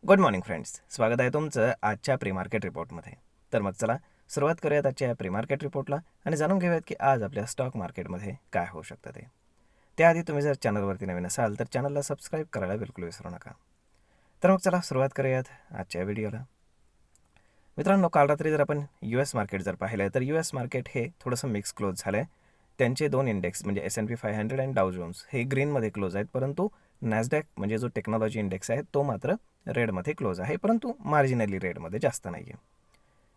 Good morning friends, स्वागत आहे तुमचं आजच्या प्री मार्केट रिपोर्टमध्ये. तर मग चला सुरुवात करूयात आजच्या प्री मार्केट रिपोर्टला आणि जाणून घेऊयात की आज आपल्या स्टॉक मार्केटमध्ये काय होऊ शकतं ते. त्याआधी तुम्ही जर चॅनलवरती नवीन असाल तर चॅनलला सबस्क्राईब करायला बिलकुल विसरू नका. तर मग चला सुरुवात करूयात आजच्या व्हिडिओला. मित्रांनो, काल रात्री जर आपण US मार्केट जर पाहिलं तर US मार्केट हे थोडंसं मिक्स क्लोज झालं आहे. त्यांचे दोन इंडेक्स म्हणजे S&P 500 आणि डाऊ जोन्स हे ग्रीनमध्ये क्लोज आहेत, परंतु नॅसडॅक म्हणजे जो टेक्नॉलॉजी इंडेक्स आहे तो मात्र रेडमध्ये क्लोज आहे, परंतु मार्जिनली रेडमध्ये जास्त नाही आहे.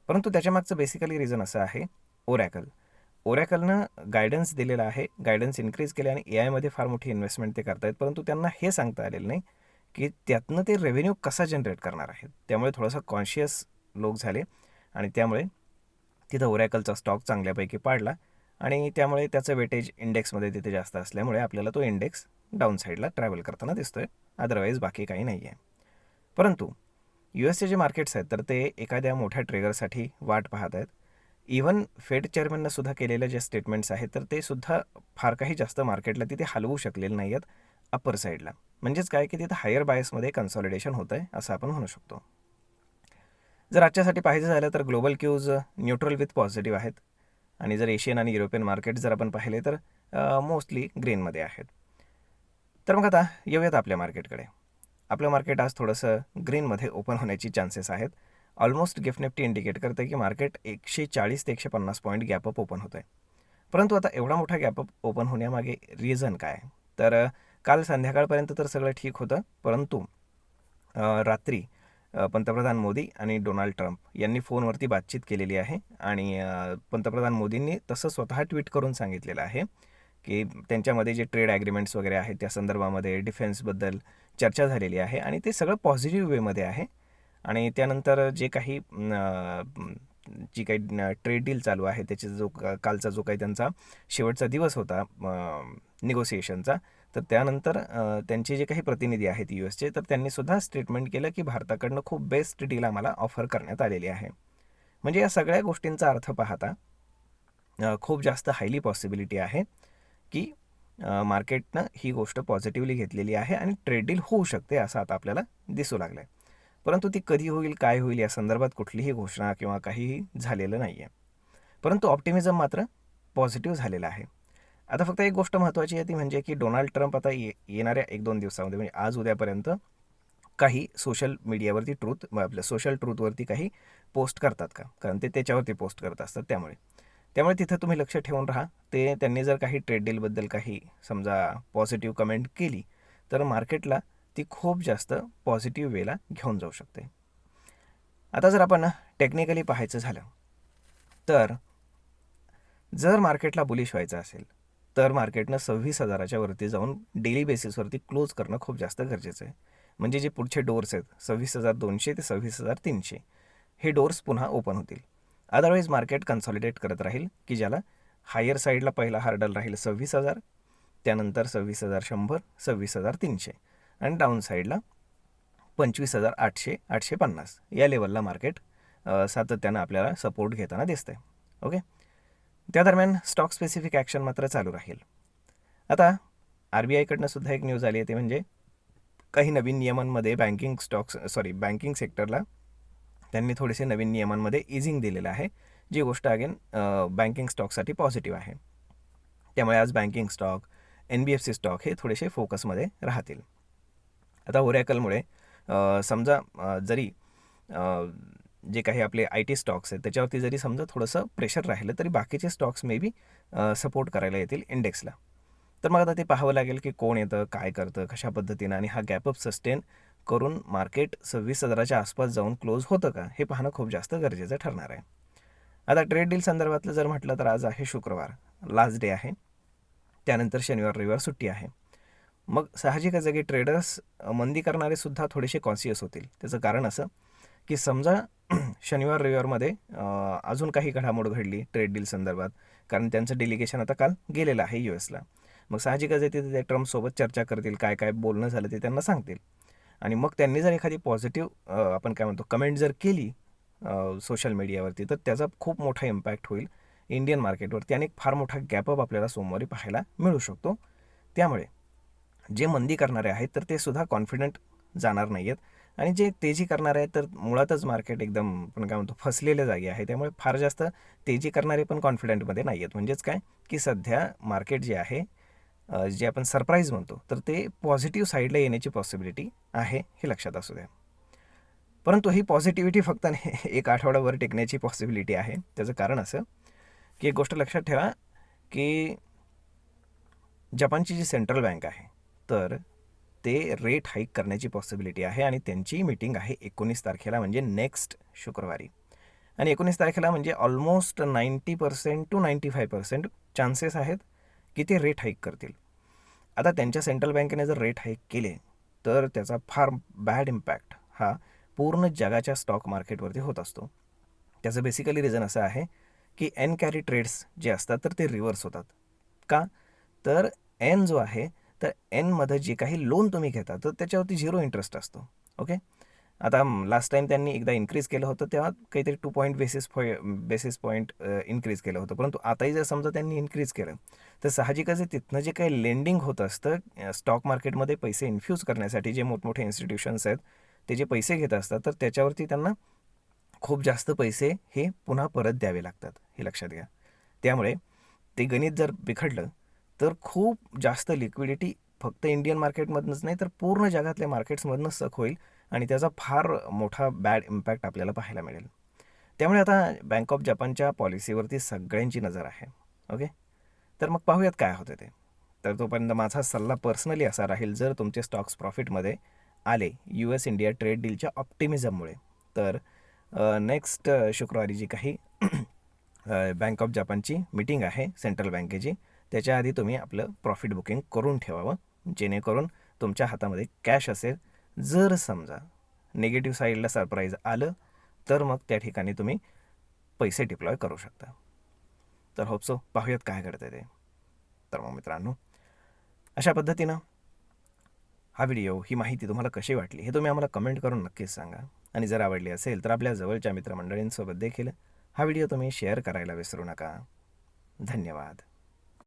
परंतु त्याच्यामागचं बेसिकली रिझन असं आहे ओरॅकलनं गायडन्स दिलेला आहे, गायडन्स इन्क्रीज केले आणि AI मध्ये फार मोठी इन्व्हेस्टमेंट ते करतायत, परंतु त्यांना हे सांगता आलेलं नाही की त्यातनं ते रेव्हेन्यू कसा जनरेट करणार आहेत. त्यामुळे थोडंसं कॉन्शियस लोक झाले आणि त्यामुळे तिथं ओरॅकलचा स्टॉक चांगल्यापैकी पाडला आणि त्यामुळे त्याचं वेटेज इंडेक्समध्ये तिथे जास्त असल्यामुळे आपल्याला तो इंडेक्स डाऊन साईडला ट्रॅव्हल करताना दिसतोय. अदरवाईज बाकी काही नाही आहे. परंतु USचे जे मार्केट्स आहेत तर ते एखाद्या मोठ्या ट्रिगरसाठी वाट पाहत आहेत. इव्हन फेड चेअरमॅननं सुद्धा केलेले जे स्टेटमेंट्स आहेत तर ते सुद्धा फार काही जास्त मार्केटला तिथे हलवू शकलेले नाही आहेत अप्पर साईडला. म्हणजेच काय की तिथं हायर बायसमध्ये कन्सॉलिडेशन होतं आहे असं आपण म्हणू शकतो. जर आजच्यासाठी पाहायचं झालं तर global cues neutral with positive आहेत आणि जर एशियन आणि युरोपियन मार्केट जर आपण पाहिले तर मोस्टली ग्रीनमध्ये आहेत. तर मग आता येऊयात आपल्या मार्केटकडे. आपलं मार्केट आज थोडंसं ग्रीनमध्ये ओपन होण्याची चान्सेस आहेत. ऑलमोस्ट गिफ्ट निफ्टी इंडिकेट करते की मार्केट 140 ते 150 पॉईंट गॅपअप ओपन होतं आहे. परंतु आता एवढा मोठा गॅपअप ओपन होण्यामागे रिझन काय? तर काल संध्याकाळपर्यंत तर सगळं ठीक होतं, परंतु रात्री पंतप्रधान मोदी आणि डोनाल्ड ट्रम्प यांनी फोनवरती बातचीत केलेली आहे आणि पंतप्रधान मोदींनी तसं स्वतः ट्विट करून सांगितलेलं आहे की त्यांच्यामध्ये जे ट्रेड ॲग्रीमेंट्स वगैरे आहेत त्या संदर्भामध्ये डिफेन्सबद्दल चर्चा झालेली आहे आणि ते सगळं पॉझिटिव्ह वेमध्ये आहे. आणि त्यानंतर जे काही जी काही ट्रेड डील चालू आहे त्याचा जो कालचा जो काही त्यांचा शेवटचा दिवस होता निगोसिएशनचा, तर त्यानंतर त्यांचे जे काही प्रतिनिधी आहेत USचे तर त्यांनी सुद्धा स्टेटमेंट केलं की भारताकडनं खूप बेस्ट डील आम्हाला ऑफर करण्यात आलेली आहे. म्हणजे या सगळ्या गोष्टींचा अर्थ पाहता खूप जास्त हायली पॉसिबिलिटी आहे की मार्केटनं ही गोष्ट पॉझिटिव्हली घेतलेली आहे आणि ट्रेड डील होऊ शकते असं आता आपल्याला दिसू लागलं आहे. परंतु ती कधी होईल, काय होईल या संदर्भात कुठलीही घोषणा किंवा काहीही झालेलं नाही आहे. परंतु ऑप्टिमिझम मात्र पॉझिटिव्ह झालेला आहे. आता फक्त एक गोष्ट महत्त्वाची आहे ती म्हणजे की डोनाल्ड ट्रम्प आता येणाऱ्या 1-2 दिवसामध्ये म्हणजे आज उद्यापर्यंत काही सोशल मीडियावरती आपल्या सोशल ट्रूथवरती काही पोस्ट करतात का? कारण ते त्याच्यावरती पोस्ट करत असतात. त्यामुळे तिथं तुम्ही लक्ष ठेवून राहा. त्यांनी जर काही ट्रेड डीलबद्दल काही समजा पॉझिटिव्ह कमेंट केली तर मार्केटला ती खूप जास्त पॉझिटिव्ह वेला घेऊन जाऊ शकते. आता जर आपण टेक्निकली पाहायचं झालं तर जर मार्केटला बुलिश व्हायचं असेल तर मार्केटनं 26,000च्या वरती जाऊन डेली बेसिसवरती क्लोज करणं खूप जास्त गरजेचं आहे. म्हणजे जे पुढचे डोर्स आहेत 26,200 ते 26,300 हे डोर्स पुन्हा ओपन होतील. अदरवाईज मार्केट कन्सॉलिडेट करत राहील की ज्याला हायर साईडला पहिला हार्डल राहील 26,000, त्यानंतर 26,100, 26,300 आणि डाऊन साईडला 25,800, 850 या लेवलला मार्केट सातत्यानं आपल्याला सपोर्ट घेताना दिसतंय. ओके, त्या दरम्यान स्टॉक स्पेसिफिक ॲक्शन मात्र चालू राहील. आता RBIकडनं सुद्धा एक न्यूज आली आहे, ते म्हणजे काही नवीन नियमांमध्ये बँकिंग सेक्टरला त्यांनी थोडेसे नवीन नियमांमध्ये इझिंग दिलेलं आहे, जी गोष्ट अगेन बँकिंग स्टॉकसाठी पॉझिटिव्ह आहे. त्यामुळे आज बँकिंग स्टॉक, NBFC स्टॉक हे थोडेसे फोकसमध्ये राहतील. आता ओरॅकलमुळे समजा जरी जे काही आपले IT स्टॉक्स आहेत त्याच्यावरती जरी समजा थोडंसं प्रेशर राहिलं तरी बाकीचे स्टॉक्स मे बी सपोर्ट करायला येतील इंडेक्सला. तर मग आता ते पाहावं लागेल की कोण येतं, काय करतं, कशा पद्धतीनं आणि हा गॅपअप सस्टेन करून मार्केट 26,000च्या आसपास जाऊन क्लोज होतं का हे पाहणं खूप जास्त गरजेचं ठरणार आहे. आता ट्रेड डील संदर्भातलं जर म्हटलं तर आज आहे शुक्रवार, लास्ट डे आहे. त्यानंतर शनिवार रविवार सुट्टी आहे. मग साहजिकच आहे की ट्रेडर्स मंदी करणारे सुद्धा थोडेसे कॉन्शियस होतील. त्याचं कारण असं की समजा शनिवार रविवारमध्ये अजून काही घडामोड घडली ट्रेड डील संदर्भात, कारण त्यांचं डेलिगेशन आता काल गेलेलं आहे USला. मग साहजिकच आहे तिथे ते ट्रम्पसोबत चर्चा करतील, काय काय बोलणं झालं ते त्यांना सांगतील आणि मग त्यांनी जर एखादी पॉझिटिव्ह आपण काय म्हणतो कमेंट जर केली सोशल मीडियावरती तर त्याचा खूप मोठा इम्पॅक्ट होईल इंडियन मार्केटवरती आणि एक फार मोठा गॅपअप आपल्याला सोमवारी पाहायला मिळू शकतो. त्यामुळे जे मंदी करणारे आहेत तर ते सुद्धा कॉन्फिडंट जाणार नाही आहेत आणि जे तेजी करणार आहे तर मुळातच मार्केट एकदम आपण काय म्हणतो फसलेल्या जागी आहे. त्यामुळे फार जास्त तेजी करणारे पण कॉन्फिडंटमध्ये नाही आहेत. म्हणजेच काय की सध्या मार्केट जे आहे जे आपण सरप्राईज म्हणतो तर ते पॉझिटिव्ह साईडला येण्याची पॉसिबिलिटी आहे, हे लक्षात असू द्या. परंतु ही पॉझिटिव्हिटी फक्त एक आठवडाभर टिकण्याची पॉसिबिलिटी आहे. त्याचं कारण असं की एक गोष्ट लक्षात ठेवा की जपानची जी सेंट्रल बँक आहे तर ते रेट हाईक करण्याची पॉसिबिलिटी आहे आणि त्यांची मीटिंग आहे 19 तारखेला, म्हणजे नेक्स्ट शुक्रवारी. आणि 19 तारखेला म्हणजे ऑलमोस्ट 90% to 95% चान्सेस आहेत की ते रेट हाईक करतील. आता त्यांच्या सेंट्रल बँकेने जर रेट हाईक केले तर त्याचा फार बॅड इम्पॅक्ट हा पूर्ण जगाच्या स्टॉक मार्केटवरती होत असतो. त्याचं बेसिकली रिझन असं आहे की एन कॅरी ट्रेड्स जे असतात तर ते रिव्हर्स होतात. का? तर एन जो आहे तर एनमध्ये जे काही लोन तुम्ही घेता तर त्याच्यावरती 0 इंटरेस्ट असतो. ओके. आता लास्ट टाईम त्यांनी एकदा इन्क्रीज केलं होतं तेव्हा काहीतरी 2 बेसिस पॉईंट इन्क्रीज केलं होतं. परंतु आताही जर समजा त्यांनी इन्क्रीज केलं तर साहजिकच आहे तिथनं जे काही लेंडिंग होत असतं स्टॉक मार्केटमध्ये पैसे इन्फ्यूज करण्यासाठी जे मोठमोठे इन्स्टिट्यूशन्स आहेत ते जे पैसे घेत असतात तर त्याच्यावरती त्यांना खूप जास्त पैसे हे पुन्हा परत द्यावे लागतात, हे लक्षात घ्या. त्यामुळे ते गणित जर बिघडलं तर खूप जास्त लिक्विडिटी फक्त इंडियन मार्केटमधनंच नाही तर पूर्ण जगातल्या मार्केट्समधनं सक होईल आणि त्याचा फार मोठा बॅड इम्पॅक्ट आपल्याला पाहायला मिळेल. त्यामुळे आता बँक ऑफ जपानच्या पॉलिसीवरती सगळ्यांची नजर आहे. ओके. तर मग पाहूयात काय होतं ते. तर तोपर्यंत माझा सल्ला पर्सनली असा राहील, जर तुमचे स्टॉक्स प्रॉफिटमध्ये आले US इंडिया ट्रेड डीलच्या ऑप्टिमिझममुळे तर नेक्स्ट शुक्रवारी जी काही बँक ऑफ जपानची मीटिंग आहे सेंट्रल बँकेची त्याच्या आधी तुम्ही आपलं प्रॉफिट बुकिंग करून ठेवावं, जेणेकरून तुमच्या हातामध्ये कॅश असेल. जर समजा निगेटिव्ह साईडला सरप्राईज आलं तर मग त्या ठिकाणी तुम्ही पैसे डिप्लॉय करू शकता. तर होप सो पाहूयात काय घडतं ते. तर मग मित्रांनो, अशा पद्धतीनं हा व्हिडिओ, ही माहिती तुम्हाला कशी वाटली हे तुम्ही आम्हाला कमेंट करून नक्कीच सांगा. आणि जर आवडली असेल तर आपल्या जवळच्या मित्रमंडळींसोबत देखील हा व्हिडिओ तुम्ही शेअर करायला विसरू नका. धन्यवाद.